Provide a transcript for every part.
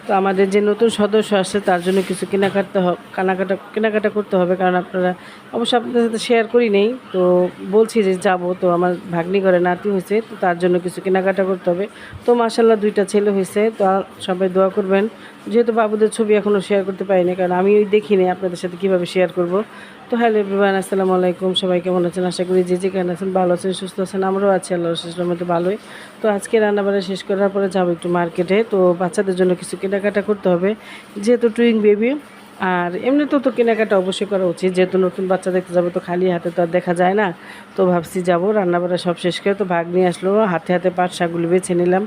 তো আমাদের যে নতুন সদস্য আসছে তার জন্য কিছু কেনাকাটা করতে হবে, কারণ আপনারা অবশ্যই আপনাদের সাথে শেয়ার করি নেই। তো বলছি যে যাব, তো আমার ভাগ্নি ঘরে নাতি হয়েছে, তো তার জন্য কিছু কেনাকাটা করতে হবে। তো মাশাল্লাহ 2টা ছেলে হয়েছে, তো সবাই দোয়া করবেন। যেহেতু বাবুদের ছবি এখনও শেয়ার করতে পারিনি, কারণ আমি ওই দেখিনি আপনাদের সাথে কীভাবে শেয়ার করব। তো হ্যালো এভরিওয়ান, আসসালামু আলাইকুম। সবাই কেমন আছেন? আশা করি যে যেখানে আছেন ভালো আছেন, সুস্থ আছেন। আমরাও আছি আল্লাহর শেষের মধ্যে ভালোই। তো আজকে রান্নাবান্না শেষ করার পরে যাবো একটু মার্কেটে। তো বাচ্চাদের জন্য কিছু কেনাকাটা করতে হবে, যেহেতু টুইং বেবি। আর এমনিতেও তো কেনাকাটা অবশ্যই করা উচিত, যেহেতু নতুন বাচ্চা দেখতে যাবো, তো খালি হাতে তো আর দেখা যায় না। তো ভাবছি যাবো, রান্নাবান্না সব শেষ করে তো ভাগ্নি আসলো, হাতে হাতে পাট শাকগুলো বেছে নিলাম।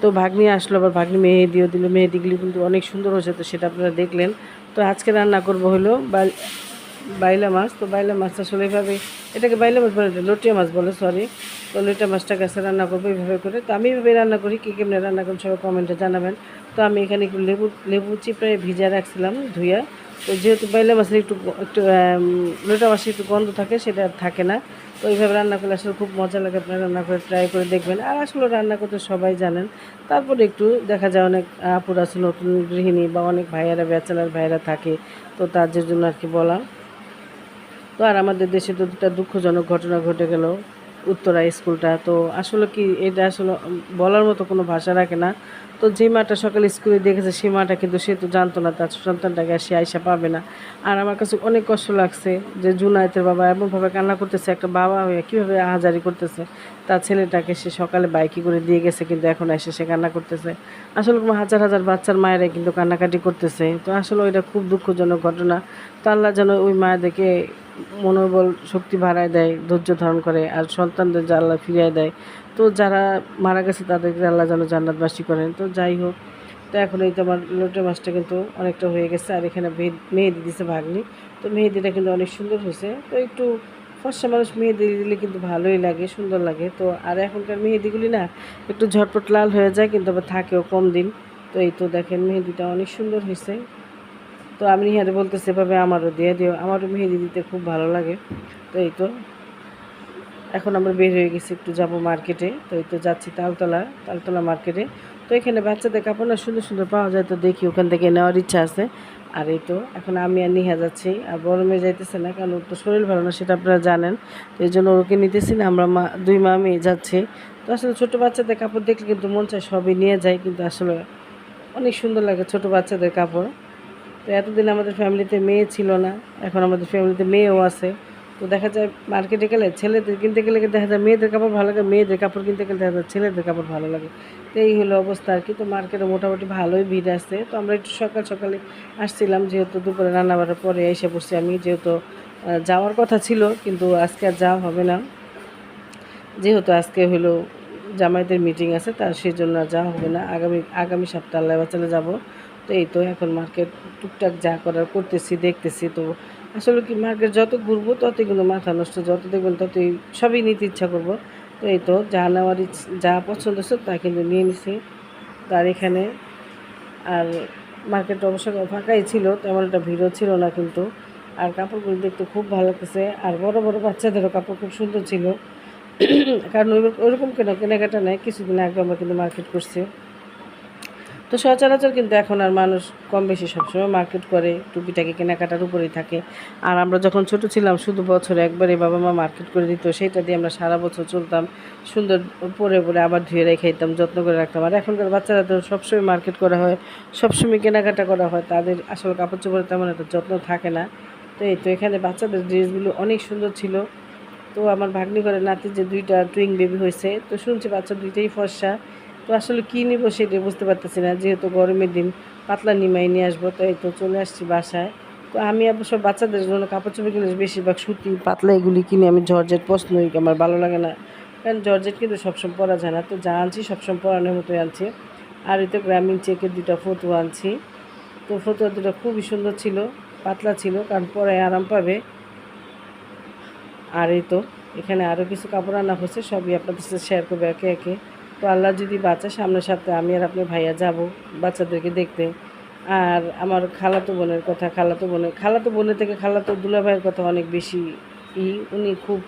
তো ভাগ্নি আসলো, আবার ভাগ্নি মেহেদিও দিল, মেহেদিগুলি কিন্তু অনেক সুন্দর হয়েছে, তো সেটা আপনারা দেখলেন। তো আজকে রান্না করব হলো বাইলা মাছ। তো বাইলা মাছ আসলে এইভাবে, এটাকে বাইলা মাছ বলে, লটিয়া মাছ বলে, সরি। তো লটিয়া মাছটা গাছে রান্না করবো এইভাবে করে। তো আমি এইভাবে রান্না করি, কী কেমনে রান্না করেন সবাই কমেন্টে জানাবেন। তো আমি এখানে একটু লেবু চিপড়ে ভিজা রাখছিলাম ধুইয়া। তো যেহেতু বাইলা মাছের একটু একটু লটিয়া মাছের একটু গন্ধ থাকে, সেটা থাকে না। তো এইভাবে রান্না করলে আসলে খুব মজা লাগে, আপনারা রান্না করে ট্রাই করে দেখবেন। আর আসলে রান্না করতে সবাই জানেন, তারপরে একটু দেখা যায় অনেক আপুরা আছে নতুন গৃহিণী, বা অনেক ভাইয়ারা ব্যাচেলার ভাইয়ারা থাকে, তো তাদের জন্য আর কি বলা। তো আর আমাদের দেশে তো দুটা দুঃখজনক ঘটনা ঘটে গেল, উত্তরা স্কুলটা। তো আসলে কি এটা আসলে বলার মতো কোনো ভাষা রাখে না। তো যে মাটা সকালে স্কুলে দেখেছে সেই মাটা কিন্তু সে তো জানতো না তার সন্তানটাকে সে আইসা পাবে না। আর আমার কাছে অনেক কষ্ট লাগছে যে জুনায়েতের বাবা এমনভাবে কান্না করতেছে, একটা বাবা হয়ে কীভাবে আহাজারি করতেছে তার ছেলেটাকে, সে সকালে বাইকে করে দিয়ে গেছে, কিন্তু এখন এসে সে কান্না করতেছে। আসলে হাজার হাজার বাচ্চার মায়েরাই কিন্তু কান্নাকাটি করতেছে। তো আসলে এটা খুব দুঃখজনক ঘটনা। তো আল্লাহ যেন ওই মায়েদেরকে মনোবল শক্তি বাড়ায় দেয়, ধৈর্য ধারণ করে, আর সন্তানদের যে আল্লাহ ফিরিয়ে দেয়। তো যারা মারা গেছে তাদেরকে আল্লাহ যেন জান্নাতবাসী করেন। তো যাই হোক, তো এখন এই তো আমার লোটে মাছটা কিন্তু অনেকটা হয়ে গেছে, আর এখানে মেহেদি দিছে ভাগ্নি। তো মেহেদিটা কিন্তু অনেক সুন্দর হয়েছে। তো একটু ফর্সা মানুষ মেহেদি দিলে কিন্তু ভালোই লাগে, সুন্দর লাগে। তো আর এখনকার মেহেদিগুলি না একটু ঝটপট লাল হয়ে যায়, কিন্তু আবার থাকেও কম দিন। তো এই তো দেখেন মেহেদিটা অনেক সুন্দর হয়েছে। তো আমি নিহারে বলতেছি এভাবে আমারও দিয়ে দিও, আমারও মেহেদি দিতে খুব ভালো লাগে। তো এই তো এখন আমরা বের হয়ে গেছি, একটু যাব মার্কেটে। তো এই তো যাচ্ছি তালতলা মার্কেটে। তো এখানে বাচ্চাদের কাপড় না সুন্দর সুন্দর পাওয়া যায়, তো দেখি ওখান থেকে নেওয়ার ইচ্ছা আছে। আর এই তো এখন আমি আর নিহা যাচ্ছি, আর বড় মেয়ে যাইতেছে না, কারণ ওর তো শরীর ভালো না, সেটা আপনারা জানেন। তো এই জন্য ওকে নিতেছি না, আমরা দুই মা মেয়ে যাচ্ছি। তো আসলে ছোটো বাচ্চাদের কাপড় দেখলে কিন্তু মন চায় সবই নিয়ে যায়, কিন্তু আসলে অনেক সুন্দর লাগে ছোটো বাচ্চাদের কাপড়। তো এতদিন আমাদের ফ্যামিলিতে মেয়ে ছিল না, এখন আমাদের ফ্যামিলিতে মেয়েও আছে। তো দেখা যায় মার্কেটে গেলে ছেলেদের কিনতে গেলে দেখা যায় মেয়েদের কাপড় ভালো লাগে, মেয়েদের কাপড় কিনতে গেলে দেখা যায় ছেলেদের কাপড় ভালো লাগে। তো এই হলো অবস্থা আর কি। তো মার্কেটে মোটামুটি ভালোই ভিড় আছে। তো আমরা একটু সকালে আসছিলাম, যেহেতু দুপুরে রান্নাবাড়ার পরে এসে পড়ছি আমি, যেহেতু যাওয়ার কথা ছিল, কিন্তু আজকে আর যাওয়া হবে না, যেহেতু আজকে হলো জামাইদের মিটিং আছে, তার সেই জন্য আর যাওয়া হবে না। আগামী সপ্তাহে আল্লাহ বাঁচালে যাব। তো এই তো এখন মার্কেট টুকটাক যা করার করতেছি, দেখতেছি। তো আসলে কি মার্কেট যত ঘুরবো ততই কিন্তু মাথা নষ্ট, যত দেখবেন ততই সবই নিতে ইচ্ছা করবো। তো এই তো যা নেওয়ার যা পছন্দ হচ্ছে তা কিন্তু নিয়ে নিছি। তার এখানে আর মার্কেট অবশ্য ফাঁকাই ছিল, তেমন একটা ভিড়ও ছিল না কিন্তু। আর কাপড়গুলো দেখতে খুব ভালো লাগতেছে, আর বড় বড় বাচ্চাদেরও কাপড় খুব সুন্দর ছিল। কারণ ওইরকম কেনাকাটা নেই, কিছুদিন আগে আমরা কিন্তু মার্কেট করছি। তো সচরাচর কিন্তু এখন আর মানুষ কম বেশি সবসময় মার্কেট করে, টুকিটাকি কেনাকাটার উপরেই থাকে। আর আমরা যখন ছোট ছিলাম শুধু বছরে একবারে বাবা মা মার্কেট করে দিত, সেইটা দিয়ে আমরা সারা বছর চলতাম, সুন্দর পরে পরে আবার ধুয়ে রেখে দিতাম, যত্ন করে রাখতাম। আর এখনকার বাচ্চারা তো সবসময় মার্কেট করা হয়, সবসময় কেনাকাটা করা হয়, তাদের আসলে কাপড় চোপড়ে তেমন একটা যত্ন থাকে না। তো এই তো এখানে বাচ্চাদের ড্রেসগুলো অনেক সুন্দর ছিল। তো আমার ভাগ্নি ঘরে নাতি যে 2টা টুইং বেবি হয়েছে, তো শুনছি বাচ্চা 2টাই ফর্সা। তো আসলে কী নিব সেটা বুঝতে পারতেছি না, যেহেতু গরমের দিন পাতলা নিমাই নিয়ে আসবো। তো এই তো চলে আসছি বাসায়। তো আমি অবশ্য বাচ্চাদের জন্য কাপড় চোপড় কিনে বেশিরভাগ সুতি পাতলা এগুলি কিনে, আমি জর্জেট পছন্দই আমার ভালো লাগে না, কারণ জর্জেট কিন্তু সবসময় পরা যায় না। তো যা আনছি সবসময় পরানোর মতোই আনছি। আর এই তো গ্রামীণ চেকের 2টা ফতুয়া আনছি। তো ফতুয়া 2টা খুবই সুন্দর ছিল, পাতলা ছিল, কারণ পরায় আরাম পাবে। আর এই তো এখানে আরও কিছু কাপড় আনা হচ্ছে, সবই আপনাদের সাথে শেয়ার করবো একে একে। তো আল্লাহ যদি বাচ্চা সামনের সপ্তাহে আমি আর আপনি ভাইয়া যাব বাচ্চাদেরকে দেখতে। আর আমার খালাতো বোনের থেকে খালাতো দুলাভাইয়ের কথা অনেক বেশি উনি খুব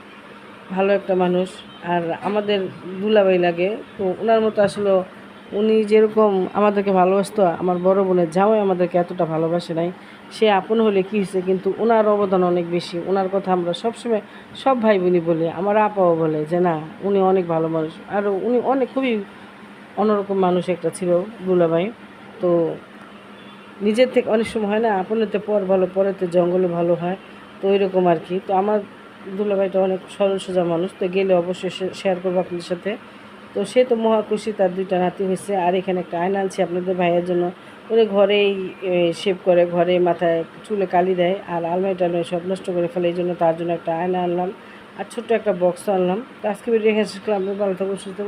ভালো একটা মানুষ, আর আমাদের দুলাভাই লাগে। তো ওনার মতো আসলে উনি যেরকম আমাদেরকে ভালোবাসতো, আমার বড় বোনের জামাই আমাদেরকে এতটা ভালোবাসে নাই। সে আপন হলে কী হয়েছে, কিন্তু ওনার অবদান অনেক বেশি। ওনার কথা আমরা সবসময় সব ভাই বোনই বলি, আমার আপাও বলে যে না, উনি অনেক ভালো মানুষ। আর উনি অনেক খুবই অন্যরকম মানুষ একটা ছিল দুলাভাই। তো নিজের থেকে অনেক সময় হয় না, আপনেতে পর ভালো পরেতে জঙ্গলে ভালো হয়, তো ওইরকম আর কি। তো আমার দুলাভাইটা অনেক সরল সোজা মানুষ, তো গেলে অবশ্যই শেয়ার করবো আপনাদের সাথে। তো সে তো মহা খুশি, তার 2টা নাতি হয়েছে। আর এখানে একটা আয়না আনছি আপনাদের ভাইয়ের জন্য। উনি ঘরেই শেভ করে, ঘরে মাথায় চুলে কালি দেয়, আর আলমারি টালমারি সব নষ্ট করে ফেলে। এই জন্য তার জন্য একটা আয়না আনলাম, আর ছোট্ট একটা বক্স আনলাম। তো আজকে ভিডিও এখানে শেষ করলাম। আপনি ভালো থাকুন, সুস্থ থাকুন।